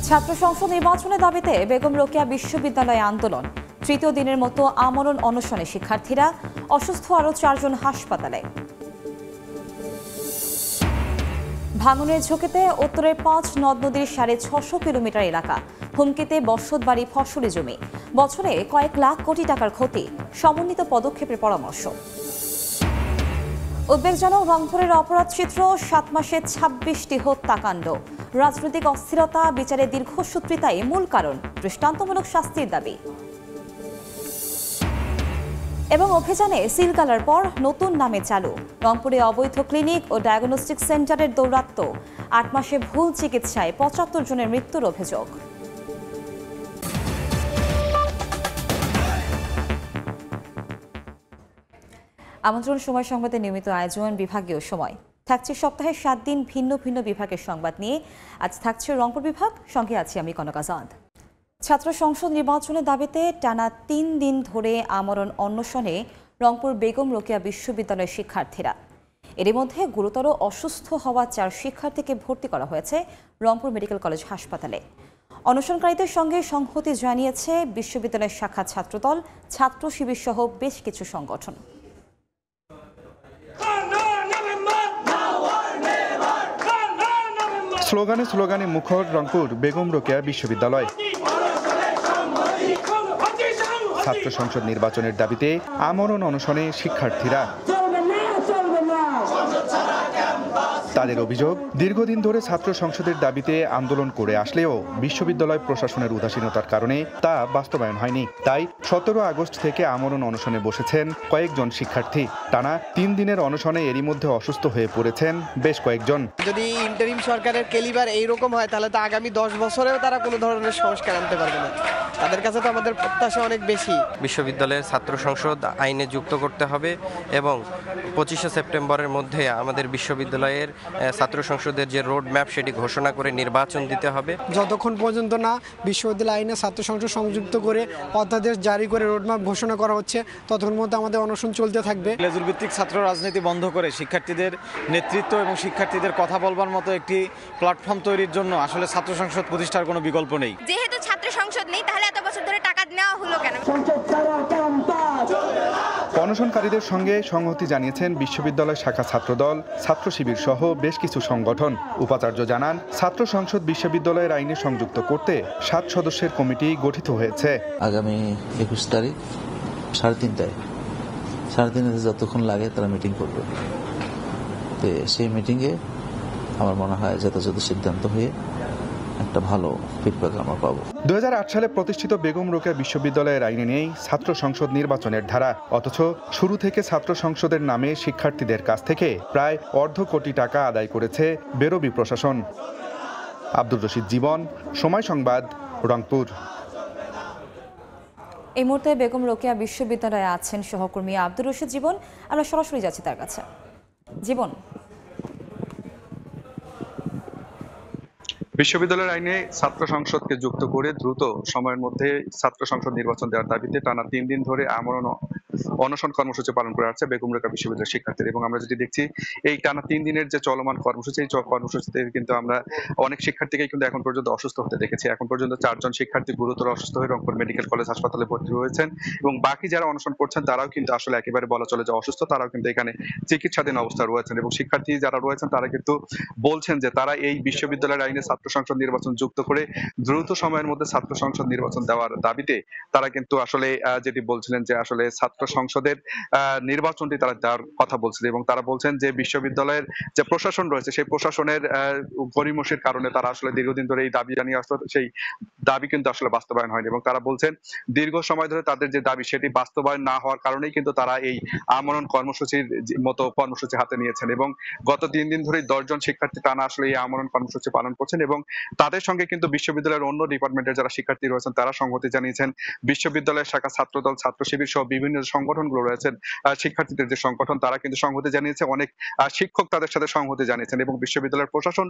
ছাত্র সংসদ নির্বাচনের দাবিতে বেগম রোকেয়া বিশ্ববিদ্যালয়ে আন্দোলন। তৃতীয় দিনের মতো আমরণ অনশনে শিক্ষার্থীরা, অসুস্থ আরও 4 জন হাসপাতালে। ভাঙনের ঝুঁকিতে উত্তরের 5 নদ নদীর 650 কিলোমিটার এলাকা, হুমকিতে বসতবাড়ি, ফসলি জমি। বছরে কয়েক লাখ কোটি টাকার ক্ষতি, সমন্বিত পদক্ষেপের পরামর্শ। উদ্বেগজনক রংপুরের অপরাধ চিত্র, 7 মাসে 26টি হত্যাকাণ্ড। রাজনৈতিক অস্থিরতা, বিচারে দীর্ঘসূত্রিতাই মূল কারণ, দৃষ্টান্তমূলক শাস্তির দাবি। এবং অভিযানে সিলগালার পর নতুন নামে চালু রংপুরে অবৈধ ক্লিনিক ও ডায়াগনস্টিক সেন্টারের দৌরাত্ম্য। 8 মাসে ভুল চিকিৎসায় 75 জনের মৃত্যুর অভিযোগ। আমন্ত্রণ সময় সংবাদের নিয়মিত আয়োজন বিভাগীয় সময় থাকছে সপ্তাহে 7 দিন ভিন্ন ভিন্ন বিভাগের সংবাদ নিয়ে। আজ থাকছে রংপুর বিভাগ, সঙ্গে আছি আমি কনক আজাদ। ছাত্র সংসদ নির্বাচনের দাবিতে টানা 3 দিন ধরে আমরণ অনশনে রংপুর বেগম রোকেয়া বিশ্ববিদ্যালয়ের শিক্ষার্থীরা। এর মধ্যে গুরুতর অসুস্থ হওয়া 4 শিক্ষার্থীকে ভর্তি করা হয়েছে রংপুর মেডিকেল কলেজ হাসপাতালে। অনশনকারীদের সঙ্গে সংহতি জানিয়েছে বিশ্ববিদ্যালয়ের শাখা ছাত্রদল, ছাত্র শিবির সহ বেশ কিছু সংগঠন। স্লোগানে স্লোগানে মুখর রংপুর বেগম রোকেয়া বিশ্ববিদ্যালয়। ছাত্র সংসদ নির্বাচনের দাবিতে আমরণ অনশনে শিক্ষার্থীরা। তাদের অভিযোগ, দীর্ঘদিন ধরে ছাত্র সংসদের দাবিতে আন্দোলন করে আসলেও বিশ্ববিদ্যালয় প্রশাসনের উদাসীনতার কারণে তা বাস্তবায়ন হয়নি। তাই 17 আগস্ট থেকে আমরণ অনশনে বসেছেন কয়েকজন শিক্ষার্থী। টানা 3 দিনের অনশনে এরই মধ্যে অসুস্থ হয়ে পড়েছেন বেশ কয়েকজন। যদি ইন্টারিম সরকারের ক্যালিবার এইরকম হয়, তাহলে তো আগামী 10 বছরেও তারা কোনো ধরনের সংস্কার আনতে পারবে না। তাদের কাছে তো আমাদের প্রত্যাশা অনেক বেশি। বিশ্ববিদ্যালয়ের ছাত্র সংসদ আইনে যুক্ত করতে হবে এবং 25শে সেপ্টেম্বরের মধ্যে আমাদের বিশ্ববিদ্যালয়ের ছাত্র সংসদের যে রোড ম্যাপ সেটি ঘোষণা করে নির্বাচন দিতে হবে। যতক্ষণ পর্যন্ত না বিশ্ববিদ্যালয় আইনে ছাত্র সংসদ সংযুক্ত করে অধ্যাদেশ জারি করে রোড ম্যাপ ঘোষণা করা হচ্ছে, ততক্ষণ মধ্যে আমাদের অনশন চলতে থাকবে। লেজুর ভিত্তিক ছাত্র রাজনীতি বন্ধ করে শিক্ষার্থীদের নেতৃত্ব এবং শিক্ষার্থীদের কথা বলবার মতো একটি প্ল্যাটফর্ম তৈরির জন্য আসলে ছাত্র সংসদ প্রতিষ্ঠার কোনো বিকল্প নেই। যেহেতু ছাত্র সংসদ নেই, তাহলে এত বছর ধরে টাকা নেওয়া হলো কেন? অনশনকারীদের সঙ্গে সংহতি জানিয়েছেন বিশ্ববিদ্যালয় শাখা ছাত্রদল, ছাত্র শিবির সহ বেশ কিছু সংগঠন। উপাচার্য জানান, ছাত্র সংসদ বিশ্ববিদ্যালয়ের আইনে সংযুক্ত করতে 7 সদস্যের কমিটি গঠিত হয়েছে। আগামী 21 তারিখ 3:30টায়, 3:30 যতক্ষণ লাগে তারা মিটিং করবে। তো সেই মিটিংয়ে আমার মনে হয় যথাযথ সিদ্ধান্ত হয়ে একটা ভালো ফিডব্যাক আমরা পাবো। 2008 সালে প্রতিষ্ঠিত বেগম রোকেয়া বিশ্ববিদ্যালয়ের আইনে নেই ছাত্র সংসদ নির্বাচনের ধারা। অথচ শুরু থেকে ছাত্র সংসদের নামে শিক্ষার্থীদের কাছ থেকে প্রায় অর্ধ কোটি টাকা আদায় করেছে বেরোবি প্রশাসন। আব্দুর রশিদ জীবন, সময় সংবাদ, রংপুর। এই মুহূর্তে বেগম রোকেয়া বিশ্ববিদ্যালয়ে আছেন সহকর্মী আব্দুর রশিদ জীবন। আমরা সরাসরি যাচ্ছি তার কাছে। জীবন, বিশ্ববিদ্যালয়ের আইনে ছাত্র সংসদকে যুক্ত করে দ্রুত সময়ের মধ্যে ছাত্র সংসদ নির্বাচন দেওয়ার দাবিতে টানা 3 দিন ধরে আমরণ অনশন কর্মসূচি পালন করে আসছে বেগম রোকেয়া বিশ্ববিদ্যালয়ের শিক্ষার্থীরা। এবং আমরা যেটি দেখছি, এই টানা 3 দিনের যে চলমান কর্মসূচি, এই কর্মসূচিতে কিন্তু আমরা অনেক শিক্ষার্থীকে কিন্তু এখন পর্যন্ত অসুস্থ হতে দেখেছি। এখন পর্যন্ত 4 জন শিক্ষার্থী গুরুতর অসুস্থ হয়ে রংপুর মেডিকেল কলেজ হাসপাতালে ভর্তি হয়েছেন এবং বাকি যারা অনশন করছেন তারাও কিন্তু আসলে একেবারে বলা চলে যে অসুস্থ, তারাও কিন্তু এখানে চিকিৎসাধীন অবস্থায় রয়েছেন। এবং শিক্ষার্থী যারা রয়েছেন তারা কিন্তু বলছেন যে তারা এই বিশ্ববিদ্যালয়ের আইনে ছাত্র সংসদ নির্বাচন যুক্ত করে দ্রুত সময়ের মধ্যে ছাত্র সংসদ নির্বাচন দেওয়ার দাবিতে তারা কিন্তু আসলে যেটি বলছিলেন যে আসলে ছাত্র সংসদের নির্বাচনটি তারা দেওয়ার কথা বলছিল। এবং তারা বলছেন যে বিশ্ববিদ্যালয়ের যে প্রশাসন রয়েছে সেই প্রশাসনের গরিমসির কারণে তারা আসলে দীর্ঘদিন ধরে এই দাবি জানিয়ে আসতো, সেই দাবি কিন্তু আসলে বাস্তবায়ন হয়নি। এবং তারা বলছেন দীর্ঘ সময় ধরে তাদের যে দাবি সেটি বাস্তবায়ন না হওয়ার কারণেই কিন্তু তারা এই আমরণ কর্মসূচির মতো কর্মসূচি হাতে নিয়েছেন। এবং গত 3 দিন ধরে 10 জন শিক্ষার্থী টানা আসলে এই আমরণ কর্মসূচি পালন করছেন। এবং তাদের সঙ্গে কিন্তু বিশ্ববিদ্যালয়ের অন্য ডিপার্টমেন্টের যারা শিক্ষার্থী রয়েছেন তারা সংহতি জানিয়েছেন। বিশ্ববিদ্যালয়ের শাখা ছাত্রদল, ছাত্র শিবির সহ বিভিন্ন সংগঠনগুলো রয়েছেন, শিক্ষার্থীদের যে সংগঠন, তারা কিন্তু সংহতি জানিয়েছে। অনেক শিক্ষক তাদের সাথে সংহতি জানিয়েছেন এবং বিশ্ববিদ্যালয়ের প্রশাসন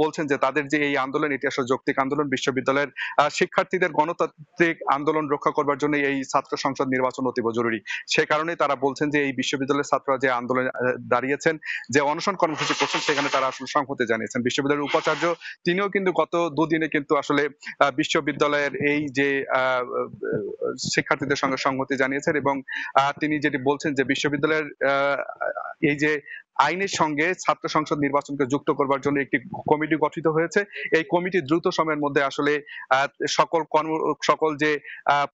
বলছেন যে তাদের যে এই আন্দোলন, এটি আসলে যৌক্তিক আন্দোলন। বিশ্ববিদ্যালয়ের শিক্ষার্থীদের গণতান্ত্রিক আন্দোলন রক্ষা করবার জন্য এই ছাত্র সংসদ নির্বাচন অতীব জরুরি। সে কারণে তারা বলছেন যে এই বিশ্ববিদ্যালয়ের ছাত্ররা যে আন্দোলনে দাঁড়িয়েছেন, যে অনশন কর্মসূচি করছেন, সেখানে তারা আসলে সংহতি জানিয়েছেন। বিশ্ববিদ্যালয়ের উপাচার্য তিনিও কিন্তু গত দুদিনে কিন্তু আসলে বিশ্ববিদ্যালয়ের এই যে শিক্ষার্থীদের সঙ্গে সংহতি জানিয়েছেন এবং তিনি যেটি বলছেন যে বিশ্ববিদ্যালয়ের এই যে আইনের সঙ্গে ছাত্র সংসদ নির্বাচনকে যুক্ত করবার জন্য একটি কমিটি গঠিত হয়েছে। এই কমিটি দ্রুত সময়ের মধ্যে আসলে সকল যে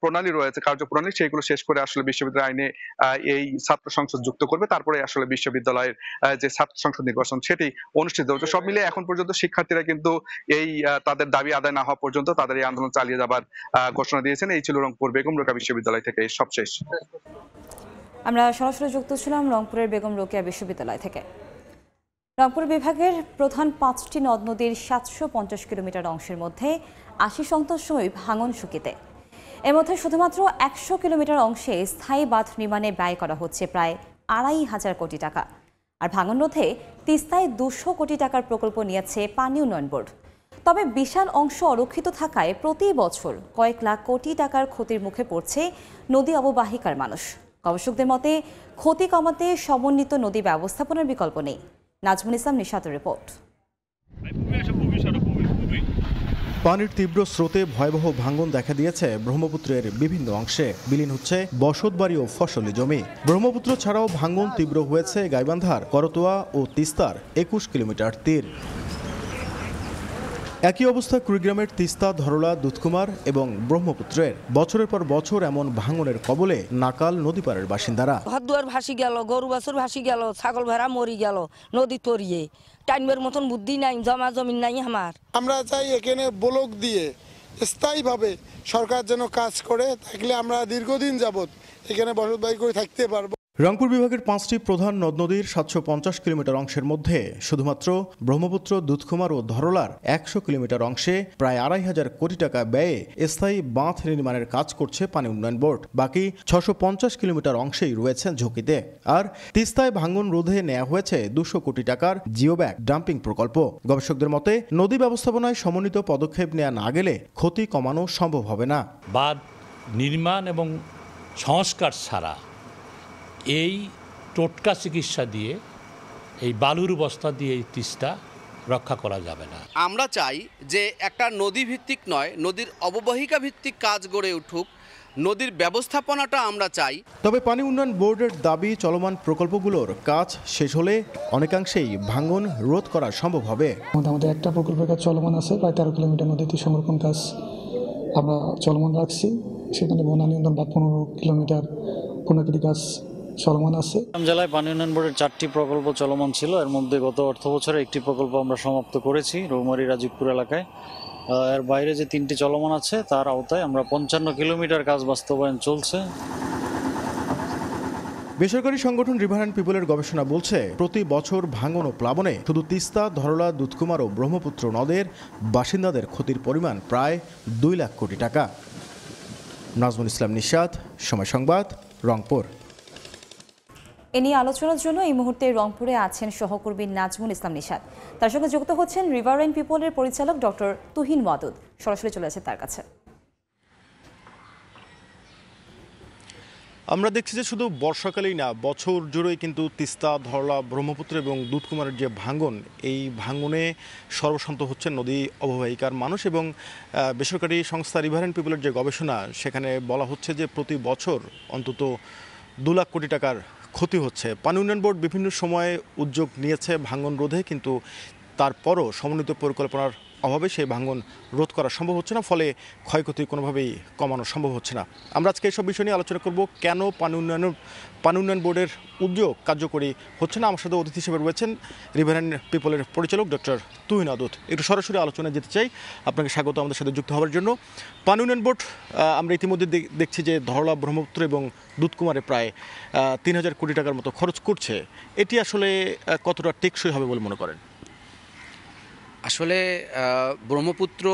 প্রণালী রয়েছে, কার্যপ্রণালী, সেগুলো শেষ করে আসলে বিশ্ববিদ্যালয় আইনে এই ছাত্র সংসদ যুক্ত করবে। তারপরে আসলে বিশ্ববিদ্যালয়ের যে ছাত্র সংসদ নির্বাচন সেটি অনুষ্ঠিত হবে। সব মিলে এখন পর্যন্ত শিক্ষার্থীরা কিন্তু এই তাদের দাবি আদায় না হওয়া পর্যন্ত তাদের এই আন্দোলন চালিয়ে যাবার ঘোষণা দিয়েছেন। এই ছিল রংপুর বেগম রোকেয়া বিশ্ববিদ্যালয় থেকে সবশেষ। আমরা সরাসরি যুক্ত ছিলাম রংপুরের বেগম রোকেয়া বিশ্ববিদ্যালয় থেকে। রংপুর বিভাগের প্রধান 5টি নদ নদীর 750 কিলোমিটার অংশের মধ্যে 80% ভাঙন ঝুঁকিতে। এর মধ্যে শুধুমাত্র 100 কিলোমিটার অংশে স্থায়ী বাঁধ নির্মাণে ব্যয় করা হচ্ছে প্রায় 2,500 কোটি টাকা। আর ভাঙন রোধে তিস্তায় 200 কোটি টাকার প্রকল্প নিয়েছে পানি উন্নয়ন বোর্ড। তবে বিশাল অংশ অরক্ষিত থাকায় প্রতি বছর কয়েক লাখ কোটি টাকার ক্ষতির মুখে পড়ছে নদী অববাহিকার মানুষ। গবেষকদের মতে ক্ষতি কমাতে সমন্বিত নদী ব্যবস্থাপনার বিকল্প নেই। নাজমুল ইসলাম নিশাতের রিপোর্ট। পানির তীব্র স্রোতে ভয়াবহ ভাঙন দেখা দিয়েছে ব্রহ্মপুত্রের বিভিন্ন অংশে। বিলীন হচ্ছে বসতবাড়ি ও ফসলি জমি। ব্রহ্মপুত্র ছাড়াও ভাঙন তীব্র হয়েছে গাইবান্ধার করতোয়া ও তিস্তার 21 কিলোমিটার তীর। একই অবস্থা কুড়িগ্রামের তিস্তা, ধরলা, দুধকুমার এবং ব্রহ্মপুত্রের। বছরের পর বছর এমন ভাঙনের কবলে নাকাল নদীপাড়ের বাসিন্দারা। ঘরদুয়ার ভাসি গেল, গরু বাছুর ভাসি গেল, ছাগল ভেড়া মরি গেল নদী তরিয়ে। টাইমের মতন বুদ্ধি নাই, জমা জমিন নাই আমার। আমরা চাই এখানে ব্লক দিয়ে স্থায়ীভাবে সরকার যেন কাজ করে, থাকলে আমরা দীর্ঘদিন যাবত এখানে বসতবাড়ি করে থাকতে পারবো। রংপুর বিভাগের 5টি প্রধান নদ নদীর 750 কিলোমিটার অংশের মধ্যে শুধুমাত্র ব্রহ্মপুত্র, দুধকুমার ও ধরলার 100 কিলোমিটার অংশে প্রায় 2,500 কোটি টাকা ব্যয়ে স্থায়ী বাঁধ নির্মাণের কাজ করছে পানি উন্নয়ন বোর্ড। বাকি 650 কিলোমিটার অংশেই রয়েছে ঝুঁকিতে। আর তিস্তায় ভাঙন রোধে নেওয়া হয়েছে 200 কোটি টাকার জিওব্যাগ ডাম্পিং প্রকল্প। গবেষকদের মতে নদী ব্যবস্থাপনায় সমন্বিত পদক্ষেপ নেওয়া না গেলে ক্ষতি কমানো সম্ভব হবে না। বাঁধ নির্মাণ এবং সংস্কার ছাড়া এই টোটকা চিকিৎসা দিয়ে, এই বালুর বস্তা দিয়ে এই তিস্তা রক্ষা করা যাবে না। আমরা চাই যে একটা নদী ভিত্তিক নয়, নদীর অববাহিকা ভিত্তিক কাজ গড়ে উঠুক, নদীর ব্যবস্থাপনাটা আমরা চাই। তবে পানি উন্নয়ন বোর্ডের দাবি, চলমান প্রকল্পগুলোর কাজ শেষ হলে অনেকাংশেই ভাঙন রোধ করা সম্ভব হবে। আমাদের একটা প্রকল্পের কাজ চলমান আছে, প্রায় 13 কিলোমিটার নদীতে সংরক্ষণ কাজ আমরা চলমান রাখছি। সেখানে বন্যা নিয়ন্ত্রণ বাঁধ 15 কিলোমিটার পুনর্কৃতি কাজ চলমান আছে। জেলায় পানি উন্নয়ন বোর্ডের 4টি প্রকল্প চলমান ছিল। এর মধ্যে গত অর্থ বছরে একটি প্রকল্প আমরা সমাপ্ত করেছি রৌমারী রাজীবপুর এলাকায়। এর বাইরে যে 3টি চলমান আছে তার আওতায় আমরা 55 কিলোমিটার কাজ বাস্তবায়ন চলছে। বেসরকারি সংগঠন রিভার অ্যান্ড পিপলের গবেষণা বলছে প্রতি বছর ভাঙন ও প্লাবনে শুধু তিস্তা, ধরলা, দুধকুমার ও ব্রহ্মপুত্র নদের বাসিন্দাদের ক্ষতির পরিমাণ প্রায় 2 লাখ কোটি টাকা। নাজমুল ইসলাম নিশাত, সময় সংবাদ, রংপুর। এ নিয়ে আলোচনার জন্য এই মুহূর্তে রংপুরে আছেন সহকর্মী নাজমুল ইসলাম নিশাত। তার সঙ্গে যুক্ত হচ্ছেন রিভার অ্যান্ড পিপলের পরিচালক ডক্টর তুহিন ওয়াদুদ। সরাসরি চলে আসে তার কাছে। আমরা দেখছি যে শুধু বর্ষাকালেই না, বছর জুড়েই কিন্তু তিস্তা, ধরলা, ব্রহ্মপুত্র এবং দুধকুমারের যে ভাঙন, এই ভাঙনে সর্বশান্ত হচ্ছে নদী অববাহিকার মানুষ। এবং বেসরকারি সংস্থা রিভার অ্যান্ড পিপলের যে গবেষণা, সেখানে বলা হচ্ছে যে প্রতি বছর অন্তত 2 লাখ কোটি টাকার ক্ষতি হচ্ছে। পানি উন্নয়ন বোর্ড বিভিন্ন সময়ে উদ্যোগ নিয়েছে ভাঙন রোধে, কিন্তু তারপরও সমন্বিত পরিকল্পনার অভাবে সেই ভাঙন রোধ করা সম্ভব হচ্ছে না, ফলে ক্ষয়ক্ষতি কোনোভাবেই কমানো সম্ভব হচ্ছে না। আমরা আজকে এইসব বিষয় নিয়ে আলোচনা করব, কেন পানি উন্নয়ন বোর্ডের উদ্যোগ কার্যকরী হচ্ছে না। আমার সাথে অতিথি হিসেবে রয়েছেন রিভার অ্যান্ড পিপলের পরিচালক ডক্টর তুহিন ওয়াদুদ। একটু সরাসরি আলোচনায় যেতে চাই, আপনাকে স্বাগত আমাদের সাথে যুক্ত হওয়ার জন্য। পানি উন্নয়ন বোর্ড, আমরা ইতিমধ্যে দেখছি যে ধরলা, ব্রহ্মপুত্র এবং দুধকুমারে প্রায় 3,000 কোটি টাকার মতো খরচ করছে। এটি আসলে কতটা টেকসই হবে বলে মনে করেন? আসলে ব্রহ্মপুত্র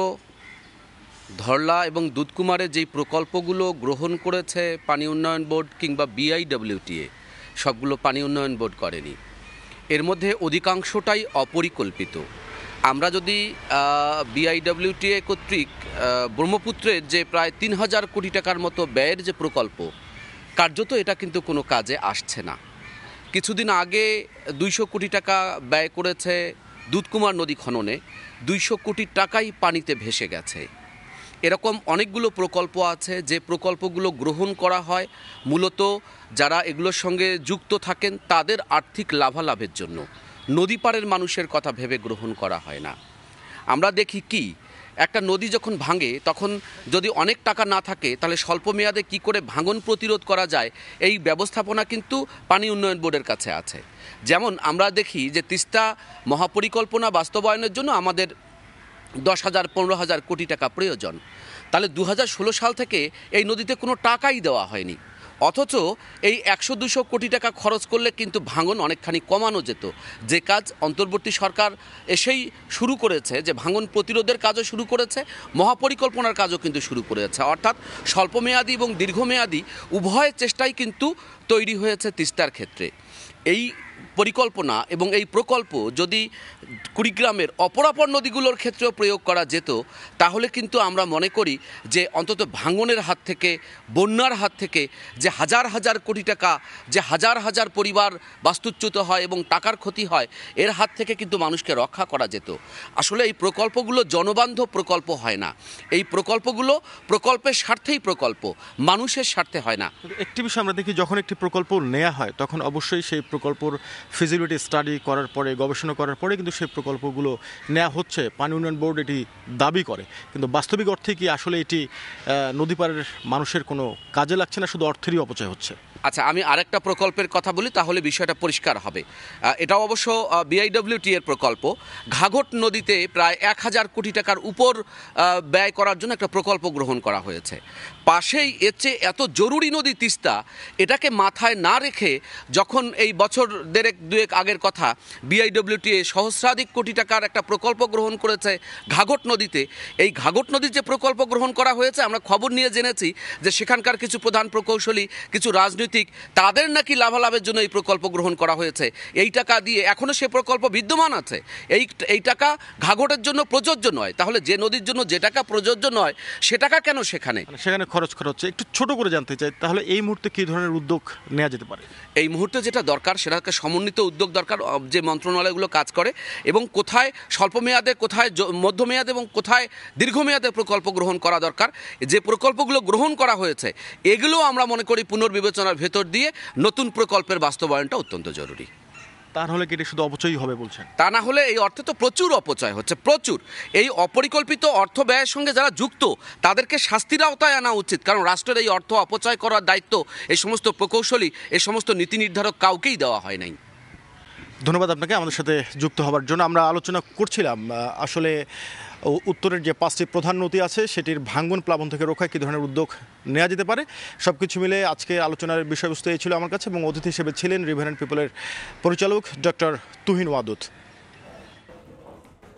ধরলা এবং দুধকুমারে যেই প্রকল্পগুলো গ্রহণ করেছে পানি উন্নয়ন বোর্ড কিংবা BIWTA, সবগুলো পানি উন্নয়ন বোর্ড করেনি। এর মধ্যে অধিকাংশটাই অপরিকল্পিত। আমরা যদি BIWTA কর্তৃক ব্রহ্মপুত্রের যে প্রায় 3000 কোটি টাকার মতো ব্যয়ের যে প্রকল্প, কার্যত এটা কিন্তু কোনো কাজে আসছে না। কিছুদিন আগে 200 কোটি টাকা ব্যয় করেছে দুধকুমার নদী খননে, 200 কোটি টাকাই পানিতে ভেসে গেছে। এরকম অনেকগুলো প্রকল্প আছে যে প্রকল্পগুলো গ্রহণ করা হয় মূলত যারা এগুলোর সঙ্গে যুক্ত থাকেন তাদের আর্থিক লাভালাভের জন্য, নদী পাড়ের মানুষের কথা ভেবে গ্রহণ করা হয় না। আমরা দেখি কি, একটা নদী যখন ভাঙে তখন যদি অনেক টাকা না থাকে তাহলে স্বল্প মেয়াদে কী করে ভাঙন প্রতিরোধ করা যায় এই ব্যবস্থাপনা কিন্তু পানি উন্নয়ন বোর্ডের কাছে আছে। যেমন আমরা দেখি যে তিস্তা মহাপরিকল্পনা বাস্তবায়নের জন্য আমাদের 10,000 15,000 কোটি টাকা প্রয়োজন, তাহলে 2016 সাল থেকে এই নদীতে কোনো টাকাই দেওয়া হয়নি। অথচ এই 100-200 কোটি টাকা খরচ করলে কিন্তু ভাঙন অনেকখানি কমানো যেত, যে কাজ অন্তর্বর্তী সরকার এসেই শুরু করেছে, যে ভাঙন প্রতিরোধের কাজও শুরু করেছে, মহাপরিকল্পনার কাজও কিন্তু শুরু করেছে। অর্থাৎ স্বল্পমেয়াদী এবং দীর্ঘমেয়াদী উভয় চেষ্টাই কিন্তু তৈরি হয়েছে তিস্তার ক্ষেত্রে। এই পরিকল্পনা এবং এই প্রকল্প যদি কুড়িগ্রামের অপরাপর নদীগুলোর ক্ষেত্রেও প্রয়োগ করা যেত তাহলে কিন্তু আমরা মনে করি যে অন্তত ভাঙনের হাত থেকে, বন্যার হাত থেকে যে হাজার হাজার কোটি টাকা, যে হাজার হাজার পরিবার বাস্তুচ্যুত হয় এবং টাকার ক্ষতি হয়, এর হাত থেকে কিন্তু মানুষকে রক্ষা করা যেত। আসলে এই প্রকল্পগুলো জনবান্ধব প্রকল্প হয় না, এই প্রকল্পগুলো প্রকল্পের স্বার্থেই প্রকল্প, মানুষের স্বার্থে হয় না। একটি বিষয় আমরা দেখি, যখন একটি প্রকল্প নেওয়া হয় তখন অবশ্যই সেই প্রকল্পর ফিজিবিলিটি স্টাডি করার পরে, গবেষণা করার পরে কিন্তু সেই প্রকল্পগুলো নেওয়া হচ্ছে, পানি উন্নয়ন বোর্ড এটি দাবি করে। কিন্তু বাস্তবিক অর্থে কি আসলে এটি নদী পাড়ের মানুষের কোনো কাজে লাগছে না, শুধু অর্থেরই অপচয় হচ্ছে? আচ্ছা, আমি আরেকটা প্রকল্পের কথা বলি, তাহলে বিষয়টা পরিষ্কার হবে। এটাও অবশ্য BIWTA এর প্রকল্প। ঘাঘট নদীতে প্রায় 1000 কোটি টাকার উপর ব্যয় করার জন্য একটা প্রকল্প গ্রহণ করা হয়েছে। পাশেই এর চেয়ে এত জরুরি নদী তিস্তা, এটাকে মাথায় না রেখে যখন এই বছর দুয়েক আগের কথা, BIWTA সহস্রাধিক কোটি টাকার একটা প্রকল্প গ্রহণ করেছে ঘাঘট নদীতে। এই ঘাঘট নদীর যে প্রকল্প গ্রহণ করা হয়েছে, আমরা খবর নিয়ে জেনেছি যে সেখানকার কিছু প্রধান প্রকৌশলী, কিছু রাজনৈতিক, তাদের নাকি লাভালাভের জন্য এই প্রকল্প গ্রহণ করা হয়েছে। এই টাকা দিয়ে এখনও সে প্রকল্প বিদ্যমান আছে। এই টাকা ঘাঘটের জন্য প্রযোজ্য নয়। তাহলে যে নদীর জন্য যে টাকা প্রযোজ্য নয় সে টাকা কেন সেখানে খরচ করা হচ্ছে? একটু ছোট করে জানতে চাই, তাহলে এই মুহূর্তে কী ধরনের উদ্যোগ নেওয়া যেতে পারে? এই মুহূর্তে যেটা দরকার সেটা একটা সমন্বিত উদ্যোগ দরকার, যে মন্ত্রণালয়গুলো কাজ করে, এবং কোথায় স্বল্পমেয়াদে, কোথায় মধ্যমেয়াদে এবং কোথায় দীর্ঘমেয়াদে প্রকল্প গ্রহণ করা দরকার। যে প্রকল্পগুলো গ্রহণ করা হয়েছে এগুলো আমরা মনে করি পুনর্বিবেচনার ভেতর দিয়ে নতুন প্রকল্পের বাস্তবায়নটা অত্যন্ত জরুরি। তার হলে কি এটা শুধু অপচয়ই হবে বলছেন? তা না হলে এই অর্থে তো প্রচুর অপচয় হচ্ছে, প্রচুর। এই অপরিকল্পিত অর্থ ব্যয়ের সঙ্গে যারা যুক্ত তাদেরকে শাস্তির আওতায় আনা উচিত, কারণ রাষ্ট্রের এই অর্থ অপচয় করার দায়িত্ব এই সমস্ত প্রকৌশলী, এই সমস্ত নীতি নির্ধারক কাউকেই দেওয়া হয় নাই। ধন্যবাদ আপনাকে আমাদের সাথে যুক্ত হওয়ার জন্য। আমরা আলোচনা করছিলাম আসলে উত্তরের যে 5টি প্রধান নদী আছে সেটির ভাঙ্গন প্লাবন থেকে রক্ষায় কী ধরনের উদ্যোগ নেওয়া যেতে পারে। সব কিছু মিলে আজকে আলোচনার বিষয়বস্তু এই ছিল আমার কাছে, এবং অতিথি হিসেবে ছিলেন রিভার অ্যান্ড পিপলের পরিচালক ডক্টর তুহিন ওয়াদুদ।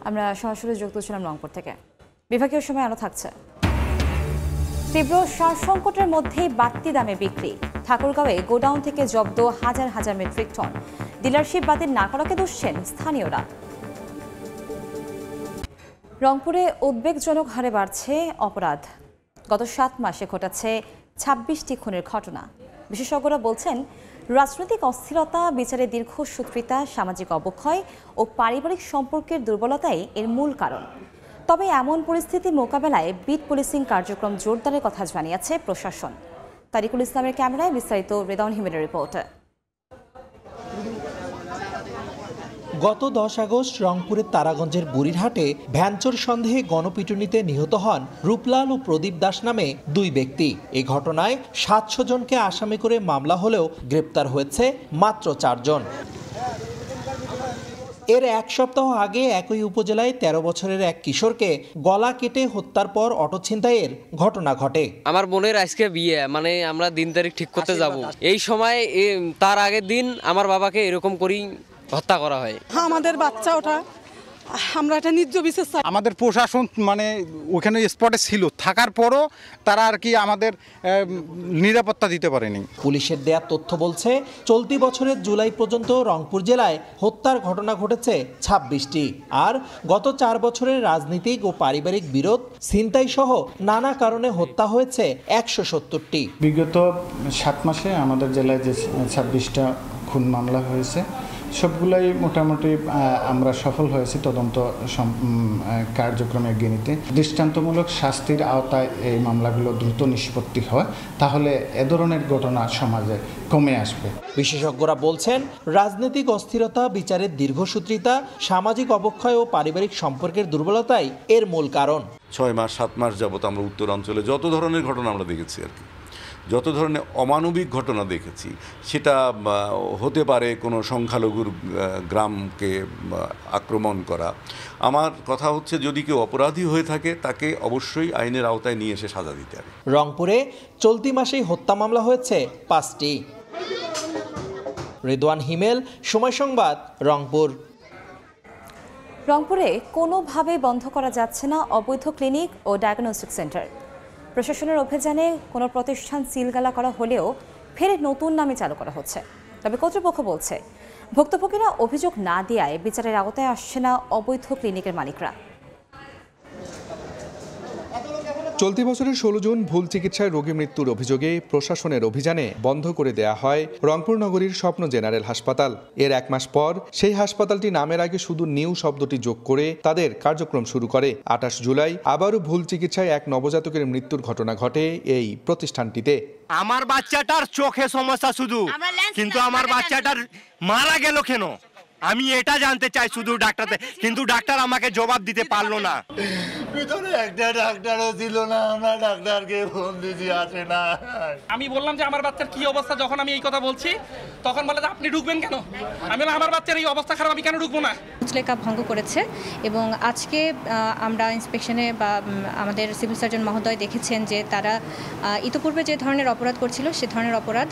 আমরা সরাসরি যুক্ত ছিলাম রংপুর থেকে। বিভাগীয় সময় আরও থাকছে। তীব্র সার সংকটের মধ্যেই বাড়তি দামে বিক্রি। ঠাকুরগাঁওয়ে গোডাউন থেকে জব্দ হাজার হাজার মেট্রিক টন। ডিলারশিপ বাতিল না করাকে দুষছেন স্থানীয়রা। রংপুরে উদ্বেগজনক হারে বাড়ছে অপরাধ। গত 7 মাসে ঘটেছে 26টি খুনের ঘটনা। বিশেষজ্ঞরা বলছেন, রাজনৈতিক অস্থিরতা, বিচারে দীর্ঘসূত্রিতা, সামাজিক অবক্ষয় ও পারিবারিক সম্পর্কের দুর্বলতাই এর মূল কারণ। তবে এমন পরিস্থিতি মোকাবেলায় বিট পুলিশিং কার্যক্রম জোরদারের কথা জানিয়েছে প্রশাসন। তারিকুল ইসলামের ক্যামেরায় বিস্তারিত রেদাউন হিমেদের রিপোর্ট। গত 10 আগস্ট রংপুরের তারাগঞ্জের বুড়িরহাটে ভ্যানচোর সন্দেহে গণপিটুনিতে নিহত হন রূপলাল ও প্রদীপ দাস নামে 2 ব্যক্তি। এই ঘটনায় 700 জনকে আসামি করে মামলা হলেও গ্রেপ্তার হয়েছে মাত্র 4 জন। এর 1 সপ্তাহ আগে একই উপজেলায় 13 বছরের এক কিশোরকে গলা কেটে হত্যার পর অটো ছিনতাইয়ের ঘটনা ঘটে। আমার বোনের আজকে বিয়ে, মানে আমরা দিন তারিখ ঠিক করতে যাব, এই সময় তার আগের দিন আমার বাবাকে এরকম করেই হত্যা করা হয়। আমাদের বাচ্চা ওটা আমরা এটা ন্যায্য বিচার চাই। আমাদের প্রশাসন মানে ওখানে স্পটে ছিল, থাকার পরও তারা আর কি আমাদের নিরাপত্তা দিতে পারেনি। পুলিশের দেয়া তথ্য বলছে চলতি বছরের জুলাই পর্যন্ত রংপুর জেলায় হত্যার ঘটনা ঘটেছে 26টি, আর গত 4 বছরের রাজনৈতিক ও পারিবারিক বিরোধ, ছিনতাই সহ নানা কারণে হত্যা হয়েছে 170টি। বিগত 7 মাসে আমাদের জেলায় যে 26টা খুন মামলা হয়েছে সবগুলাই মোটামুটি আমরা সফল হয়েছি তদন্ত কার্যক্রমে এগিয়ে নিতে। দৃষ্টান্তমূলক শাস্তির আওতায় এই মামলাগুলো দ্রুত নিষ্পত্তি হয়, তাহলে এ ধরনের ঘটনা সমাজে কমে আসবে। বিশেষজ্ঞরা বলছেন রাজনৈতিক অস্থিরতা, বিচারের দীর্ঘসূত্রিতা, সামাজিক অবক্ষয় ও পারিবারিক সম্পর্কের দুর্বলতাই এর মূল কারণ। 6 মাস 7 মাস যাবত আমরা উত্তরাঞ্চলে যত ধরনের ঘটনা আমরা দেখেছি আর কি, যত ধরনের অমানবিক ঘটনা দেখেছি, সেটা হতে পারে কোনো সংখ্যালঘুর গ্রামকে আক্রমণ করা। আমার কথা হচ্ছে যদি কেউ অপরাধী হয়ে থাকে তাকে অবশ্যই আইনের আওতায় নিয়ে এসে সাজা দিতে হবে। রংপুরে চলতি মাসেই হত্যা মামলা হয়েছে 5টি। রেদওয়ান হিমেল, সময় সংবাদ, রংপুর। রংপুরে কোনোভাবে বন্ধ করা যাচ্ছে না অবৈধ ক্লিনিক ও ডায়াগনস্টিক সেন্টার। প্রশাসনের অভিযানে কোনো প্রতিষ্ঠান সিলগালা করা হলেও ফের নতুন নামে চালু করা হচ্ছে। তবে কর্তৃপক্ষ বলছে ভুক্তভোগীরা অভিযোগ না দেওয়ায় বিচারের আওতায় আসছে না অবৈধ ক্লিনিকের মালিকরা। চলতি বছরের 16 জুন ভুল চিকিৎসায় রোগী মৃত্যুর অভিযোগে প্রশাসনের অভিযানে বন্ধ করে দেয়া হয় রংপুর নগরীর স্বপ্ন জেনারেল হাসপাতাল। এর 1 মাস পর সেই হাসপাতালটি নামের আগে শুধু নিউ শব্দটি যোগ করে তাদের কার্যক্রম শুরু করে। 28 জুলাই আবারও ভুল চিকিৎসায় এক নবজাতকের মৃত্যুর ঘটনা ঘটে এই প্রতিষ্ঠানটিতে। আমার বাচ্চাটার চোখে সমস্যা শুধু, কিন্তু আমার বাচ্চাটার মারা গেল কেন আমি এটা জানতে চাই শুধু ডাক্তারদের, কিন্তু ডাক্তার আমাকে জবাব দিতে পারলো না। ভিতরে একটা ডাক্তারও ছিল না, আমরা ডাক্তারকে ফোন দিয়েছি, আসে না। আমি বললাম যে আমার বাচ্চার কি অবস্থা, যখন আমি এই কথা বলছি তখন বলে যে আপনি ঢুকবেন কেন। আমি বললাম আমার বাচ্চার এই অবস্থা খারাপ, আমি কেন ঢুকবো না। মুচলেকা ভঙ্গ করেছে এবং আজকে আমরা ইন্সপেকশনে বা আমাদের সিভিল সার্জন মহোদয় দেখেছেন যে তারা ইতিপূর্বে যে ধরনের অপরাধ করছিল সে ধরনের অপরাধ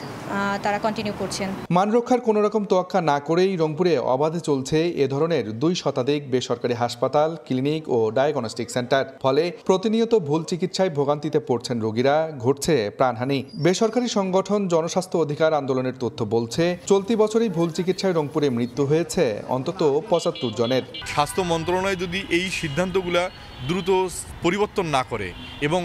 তারা কন্টিনিউ করছেন। মান রক্ষার কোনো রকম তোয়াক্কা না করেই রংপুরে অবাধে চলছে এ ধরনের 2 শতাধিক বেসরকারি হাসপাতাল, ক্লিনিক ও ডায়াগনস্টিক সেন্টার। ফলে প্রতিনিয়ত ভুল চিকিৎসায় ভোগান্তিতে পড়ছেন রোগীরা, ঘটছে প্রাণহানি। বেসরকারি সংগঠন জনস্বাস্থ্য অধিকার আন্দোলনের তথ্য বলছে চলতি বছরই ভুল চিকিৎসায় রংপুরে মৃত্যু হয়েছে অন্তত 75 জনের। স্বাস্থ্য মন্ত্রণালয় যদি এই সিদ্ধান্তগুলা দ্রুত পরিবর্তন না করে এবং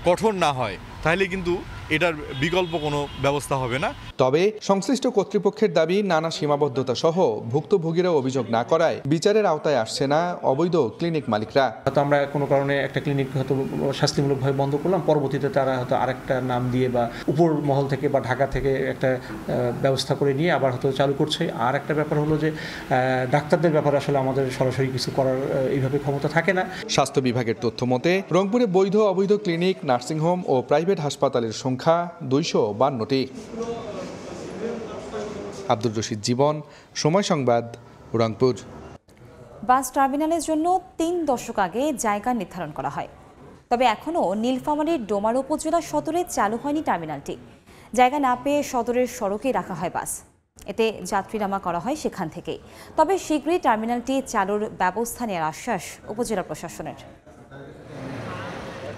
কঠোর না হয় তাহলে কিন্তু এটার বিকল্প কোনো ব্যবস্থা হবে না। তবে সংশ্লিষ্ট কর্তৃপক্ষের দাবি নানা সীমাবদ্ধতা সহ ভুক্তভোগীরা অভিযোগ না করায় বিচারের আওতায় আসছে না অবৈধ ক্লিনিক মালিকরা। হয়তো আমরা কোনো কারণে একটা ক্লিনিক হয়তো শাস্তিমূলকভাবে বন্ধ করলাম, পরবর্তীতে তারা হয়তো আরেকটা নাম দিয়ে বা উপর মহল থেকে বা ঢাকা থেকে একটা ব্যবস্থা করে নিয়ে আবার হয়তো চালু করছে। আর একটা ব্যাপার হলো যে ডাক্তারদের ব্যাপারে আসলে আমাদের সরাসরি কিছু করার এইভাবে ক্ষমতা থাকে না। স্বাস্থ্য বিভাগের তথ্য মতে রংপুরে বৈধ অবৈধ ক্লিনিক, নার্সিংহোম ও প্রাইভেট হাসপাতালের সংখ্যা 252টি। আব্দুর রশিদ জীবন, সময় সংবাদ, রংপুর। বাস টার্মিনালের জন্য 3 দশক আগে জায়গা নির্ধারণ করা হয়, তবে এখনও নীলফামারীর ডোমার উপজেলা সদরে চালু হয়নি টার্মিনালটি। জায়গা না পেয়ে সদরের সড়কেই রাখা হয় বাস, এতে যাত্রী নামা করা হয় সেখান থেকেই। তবে শীঘ্রই টার্মিনালটি চালুর ব্যবস্থা নেওয়ার আশ্বাস উপজেলা প্রশাসনের।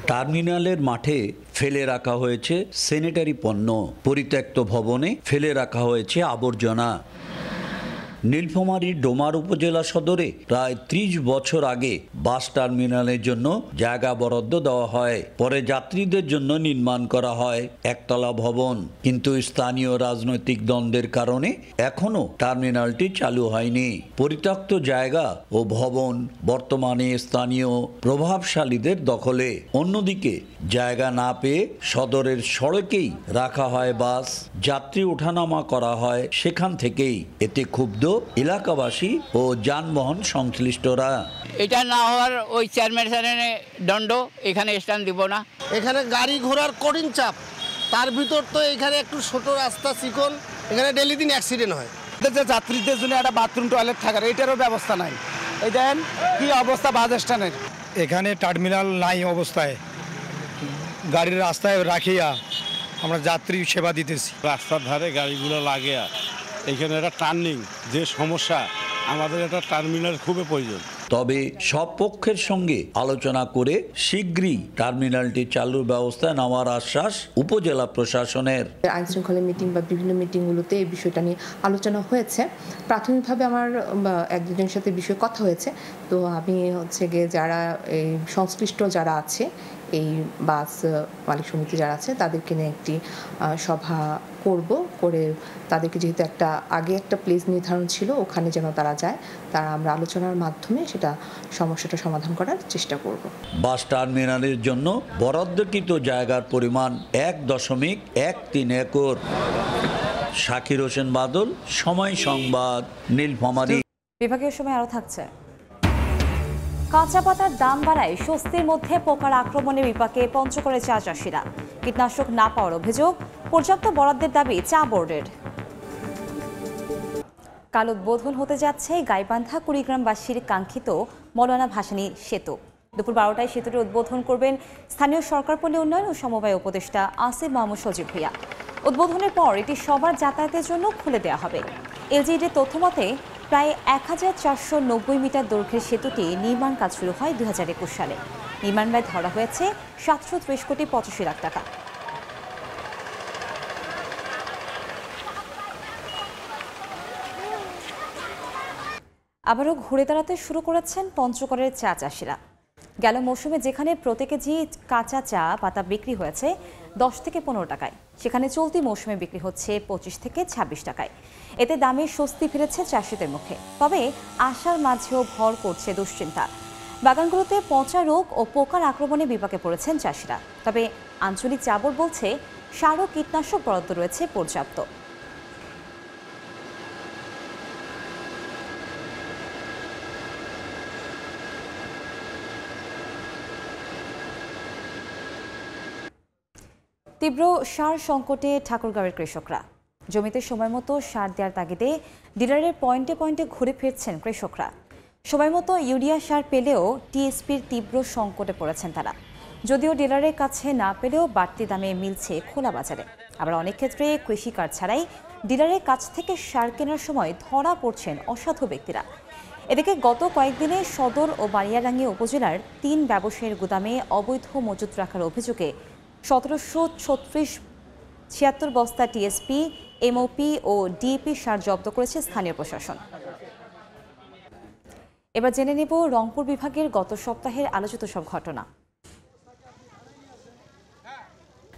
টার্মিনালের মাঠে ফেলে রাখা হয়েছে স্যানিটারি পণ্য, পরিত্যক্ত ভবনে ফেলে রাখা হয়েছে আবর্জনা। নীলফামারীর ডোমার উপজেলা সদরে প্রায় 30 বছর আগে বাস টার্মিনালের জন্য জায়গা বরাদ্দ দেওয়া হয়, পরে যাত্রীদের জন্য নির্মাণ করা হয় একতলা ভবন। কিন্তু স্থানীয় রাজনৈতিক দ্বন্দ্বের কারণে এখনো টার্মিনালটি চালু হয়নি। পরিত্যক্ত জায়গা ও ভবন বর্তমানে স্থানীয় প্রভাবশালীদের দখলে। অন্যদিকে জায়গা না পেয়ে সদরের সড়কেই রাখা হয় বাস, যাত্রী ওঠানামা করা হয় সেখান থেকেই। এতে ক্ষুব্ধ এলাকাবাসী ও যানবাহন সংশ্লিষ্টরা। এটা না হওয়ার ওই চেয়ারম্যান দণ্ড, এখানে স্ট্যান্ড দিব না। এখানে গাড়ি ঘোড়ার কঠিন চাপ, তার ভিতর তো এখানে একটু ছোট রাস্তা চিকন, এখানে ডেলি দিন অ্যাক্সিডেন্ট হয়। যাত্রীদের জন্য একটা বাথরুম টয়লেট থাকার এটারও ব্যবস্থা নাই। এই দেন কি অবস্থা বাস স্ট্যান্ডের। এখানে টার্মিনাল নাই অবস্থায় গাড়ির রাস্তায় রাখিয়া আমরা যাত্রী সেবা দিতেছি। রাস্তার ধারে গাড়িগুলো লাগে, এখানে একটা টার্নিং যে সমস্যা আমাদের একটা টার্মিনাল খুবই প্রয়োজন। তবে সব পক্ষের সঙ্গে আলোচনা করে শীঘ্রই টার্মিনালটি চালুর ব্যবস্থা নেওয়ার আশ্বাস উপজেলা প্রশাসনের। আইন শৃঙ্খলা মিটিং বা বিভিন্ন মিটিংগুলোতে এই বিষয়টা নিয়ে আলোচনা হয়েছে। প্রাথমিকভাবে আমার এক দুজনের সাথে বিষয়ে কথা হয়েছে। তো আমি হচ্ছে গিয়ে যারা এই সংশ্লিষ্ট যারা আছে এই বাস মালিক সমিতি যারা আছে তাদেরকে নিয়ে একটি সভা করে তাদেরকে যেহেতু আগে একটা প্লেস নির্ধারণ ছিল ওখানে যেন তারা যায়, তারা আমরা আলোচনার মাধ্যমে সমস্যাটা সমাধান করার চেষ্টা করব। বাস টার্মিনালের জন্য বরাদ্দকৃত জায়গার পরিমাণ 1.13 একর। শাকির হোসেন বাদল, সময় সংবাদ, নীলফামারী। বিভাগীয় সময় আরো থাকছে। কাঁচা পাতার দাম বাড়ায় স্বস্তির মধ্যে পোকার আক্রমণে বিপাকে পঞ্চগড়ের চা চাষিরা। কীটনাশক না পাওয়ার অভিযোগ, পর্যাপ্ত বরাদ্দের দাবি চা বোর্ডের। কাল উদ্বোধন হতে যাচ্ছে গাইবান্ধা কুড়িগ্রামবাসীর কাঙ্ক্ষিত মৌলানা ভাসানী সেতু। দুপুর 12টায় সেতুটি উদ্বোধন করবেন স্থানীয় সরকারপল্লী উন্নয়ন ও সমবায় উপদেষ্টা আসিফ মাহমুদ সজীব ভূঁইয়া। উদ্বোধনের পর এটি সবার যাতায়াতের জন্য খুলে দেওয়া হবে। এলজিইডির তথ্যমতে প্রায় 1490 মিটার দৈর্ঘ্যের সেতুটি নির্মাণ কাজ শুরু হয় 2021 সালে। নির্মাণ ব্যয় ধরা হয়েছে 730 কোটি 85 লাখ টাকা। আবারও ঘুরে দাঁড়াতে শুরু করেছেন পঞ্চগড়ের চা চাষিরা। গেল মৌসুমে যেখানে প্রতি কেজি কাঁচা চা পাতা বিক্রি হয়েছে 10 থেকে 15 টাকায়, সেখানে চলতি মৌসুমে বিক্রি হচ্ছে 25 থেকে 26 টাকায়। এতে দামে স্বস্তি ফিরেছে চাষিদের মুখে। তবে আশার মাঝেও ভর করছে দুশ্চিন্তা। বাগানগুলোতে পচা রোগ ও পোকার আক্রমণে বিপাকে পড়েছেন চাষিরা। তবে আঞ্চলিক চা বোর্ড বলছে সার ও কীটনাশক বরাদ্দ রয়েছে পর্যাপ্ত। তীব্র সার সংকটে ঠাকুরগাঁওয়ের কৃষকরা। জমিতে সময় মতো সার দেওয়ার তাগিদে ডিলারের পয়েন্টে পয়েন্টে ঘুরে ফিরছেন কৃষকরা। সময় মতো ইউরিয়া সার পেলেও টিএসপির তীব্র সংকটে পড়েছেন তারা। যদিও ডিলারের কাছে না পেলেও বাড়তি দামে মিলছে খোলা বাজারে। আবার অনেক ক্ষেত্রে কৃষি কার্ড ছাড়াই ডিলারের কাছ থেকে সার কেনার সময় ধরা পড়ছেন অসাধু ব্যক্তিরা। এদিকে গত কয়েকদিনে সদর ও বাড়িয়াডাঙ্গি উপজেলার 3 ব্যবসায়ীর গুদামে অবৈধ মজুত রাখার অভিযোগে 1776 বস্তা টিএসপি, এমওপি ও ডিএপি সার জব্দ করেছে স্থানীয় প্রশাসন। এবার জেনে নেব রংপুর বিভাগের গত সপ্তাহের আলোচিত সব ঘটনা।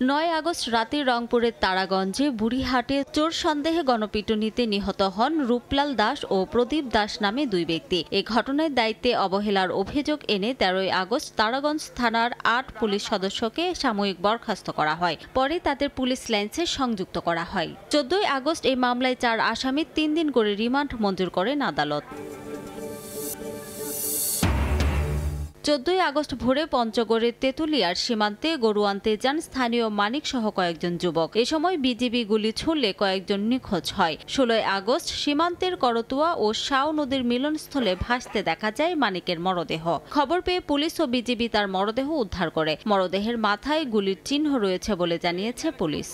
9 আগস্ট রাতে রংপুরের তারাগঞ্জে বুড়িহাটে চোর সন্দেহে গণপিটুনিতে নিহত হন রূপলাল দাস ও প্রদীপ দাস নামে 2 ব্যক্তি। এই ঘটনায় দায়িত্বে অবহেলার অভিযোগ এনে 13 আগস্ট তারাগঞ্জ থানার 8 পুলিশ সদস্যকে সাময়িক বরখাস্ত করা হয়। পরে তাদের পুলিশ লাইন্সে সংযুক্ত করা হয়। 14 আগস্ট এই মামলায় 4 আসামি 3 দিন করে রিমান্ড মঞ্জুর করেন আদালত। 14 আগস্ট ভোরে পঞ্চগড়ের তেঁতুলিয়ার সীমান্তে গরু আনতে যান স্থানীয় মানিক সহ কয়েকজন যুবক। এ সময় বিজিবি গুলি ছুড়লে কয়েকজন নিখোঁজ হয়। 16 আগস্ট সীমান্তের করতুয়া ও শাও নদীর মিলনস্থলে ভাসতে দেখা যায় মানিকের মরদেহ। খবর পেয়ে পুলিশ ও বিজিবি তার মরদেহ উদ্ধার করে। মরদেহের মাথায় গুলির চিহ্ন রয়েছে বলে জানিয়েছে পুলিশ।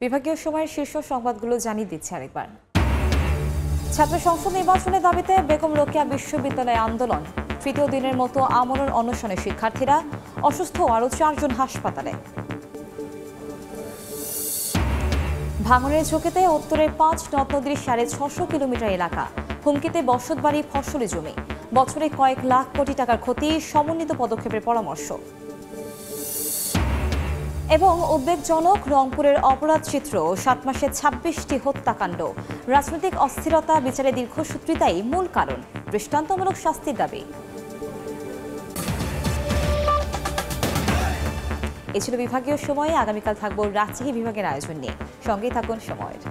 বিভাগীয় সময়ের শীর্ষ সংবাদগুলো জানিয়ে দিচ্ছে আরেকবার। ছাত্র সংসদ নির্বাচনের দাবিতে বেগম রোকেয়া বিশ্ববিদ্যালয়ে আন্দোলন। 3য় দিনের মতো আমরণ অনশনে শিক্ষার্থীরা। অসুস্থ আরও 4 জন হাসপাতালে। ভাঙনের ঝুঁকিতে উত্তরের 5 নদ নদীর 650 কিলোমিটার এলাকা। হুমকিতে বসতবাড়ি, ফসলি জমি। বছরে কয়েক লাখ কোটি টাকার ক্ষতি, সমন্বিত পদক্ষেপের পরামর্শ। এবং উদ্বেগজনক রংপুরের অপরাধ চিত্র, 7 মাসে 26টি হত্যাকাণ্ড। রাজনৈতিক অস্থিরতা, বিচারে দীর্ঘসূত্রিতাই মূল কারণ। দৃষ্টান্তমূলক শাস্তির দাবি। এ ছিল বিভাগীয় সময়ে। আগামীকাল থাকবো রাজশাহী বিভাগের আয়োজন নিয়ে। সঙ্গেই থাকুন সময়ের।